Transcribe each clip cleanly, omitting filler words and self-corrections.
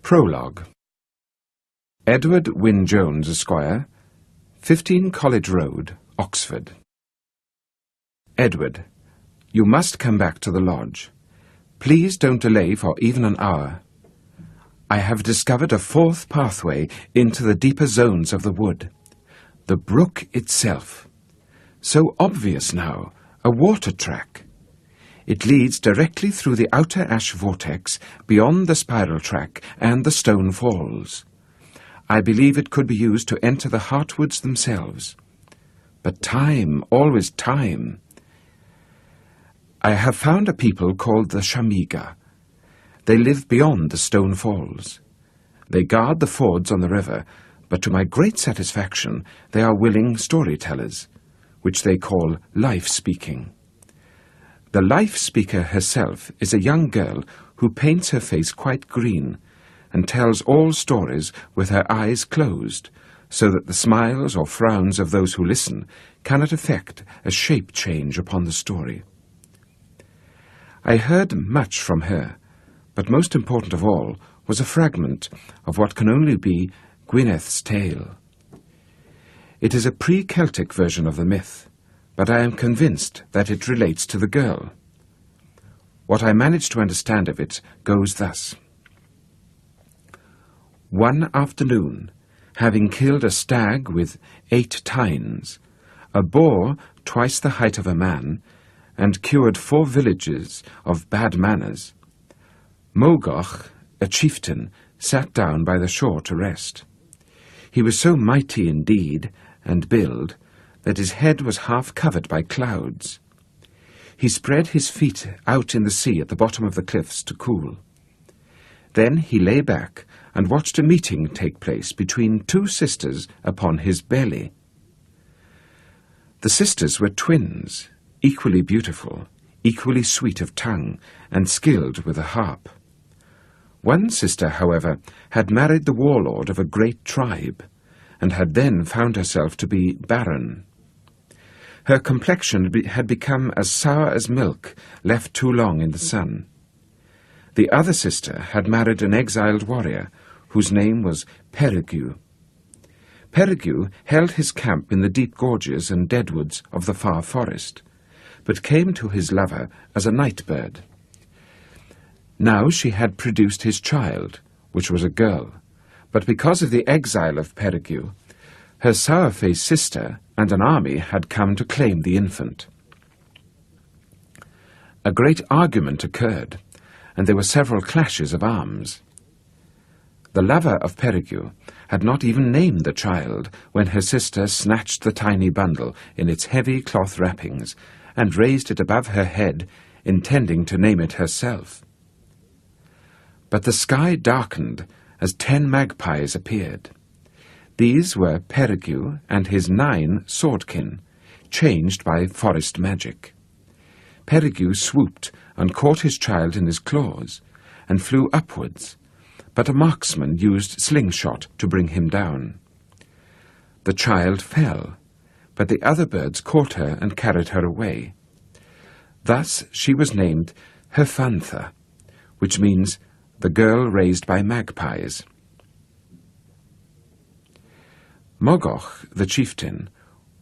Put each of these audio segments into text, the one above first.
Prologue. Edward Wynne Jones, Esquire, 15 College Road, Oxford. Edward, you must come back to the lodge. Please don't delay for even an hour. I have discovered a fourth pathway into the deeper zones of the wood. The brook itself. So obvious now, a water track. It leads directly through the outer ash vortex, beyond the spiral track and the stone falls. I believe it could be used to enter the heartwoods themselves. But time, always time. I have found a people called the Shamiga. They live beyond the stone falls. They guard the fords on the river, but to my great satisfaction they are willing storytellers, which they call life-speaking. The life-speaker herself is a young girl who paints her face quite green and tells all stories with her eyes closed, so that the smiles or frowns of those who listen cannot effect a shape change upon the story. I heard much from her, but most important of all was a fragment of what can only be Gwyneth's tale. It is a pre-Celtic version of the myth, but I am convinced that it relates to the girl. What I managed to understand of it goes thus. One afternoon, having killed a stag with 8 tines, a boar twice the height of a man, and cured 4 villages of bad manners, Mogoch, a chieftain, sat down by the shore to rest. He was so mighty in deed and build that his head was half covered by clouds. He spread his feet out in the sea at the bottom of the cliffs to cool. Then he lay back and watched a meeting take place between 2 sisters upon his belly. The sisters were twins, equally beautiful, equally sweet of tongue, and skilled with a harp. One sister, however, had married the warlord of a great tribe, and had then found herself to be barren. Her complexion had become as sour as milk left too long in the sun. The other sister had married an exiled warrior, whose name was Perigue. Perigue held his camp in the deep gorges and deadwoods of the far forest, but came to his lover as a night bird. Now she had produced his child, which was a girl, but because of the exile of Perigue, her sour-faced sister and an army had come to claim the infant. A great argument occurred, and there were several clashes of arms. The lover of Perigue had not even named the child when her sister snatched the tiny bundle in its heavy cloth wrappings and raised it above her head, intending to name it herself. But the sky darkened as 10 magpies appeared. These were Perigue and his 9 swordkin, changed by forest magic. Perigue swooped and caught his child in his claws, and flew upwards, but a marksman used slingshot to bring him down. The child fell, but the other birds caught her and carried her away. Thus she was named Herfantha, which means the girl raised by magpies. Mogoch, the chieftain,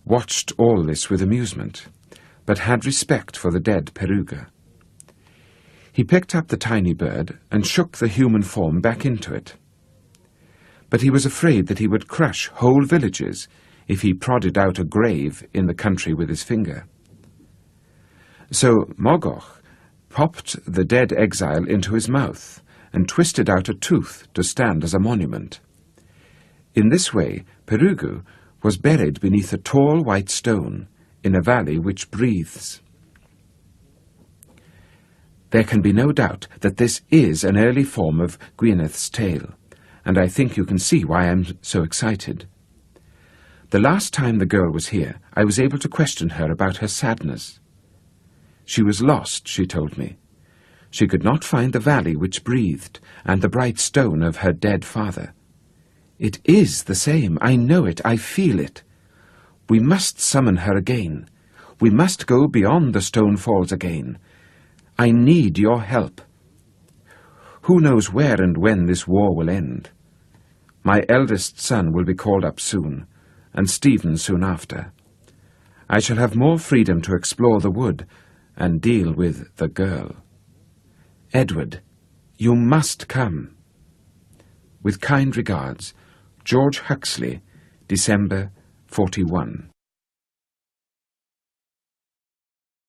watched all this with amusement, but had respect for the dead Perigue. He picked up the tiny bird and shook the human form back into it. But he was afraid that he would crush whole villages if he prodded out a grave in the country with his finger. So Mogoch popped the dead exile into his mouth and twisted out a tooth to stand as a monument. In this way, Perigue was buried beneath a tall white stone in a valley which breathes. There can be no doubt that this is an early form of Gwyneth's tale, and I think you can see why I am so excited. The last time the girl was here, I was able to question her about her sadness. She was lost, she told me. She could not find the valley which breathed and the bright stone of her dead father. It is the same. I know it. I feel it. We must summon her again. We must go beyond the stone falls again. I need your help. Who knows where and when this war will end? My eldest son will be called up soon, and Stephen soon after. I shall have more freedom to explore the wood and deal with the girl. Edward, you must come. With kind regards, George Huxley, December 41.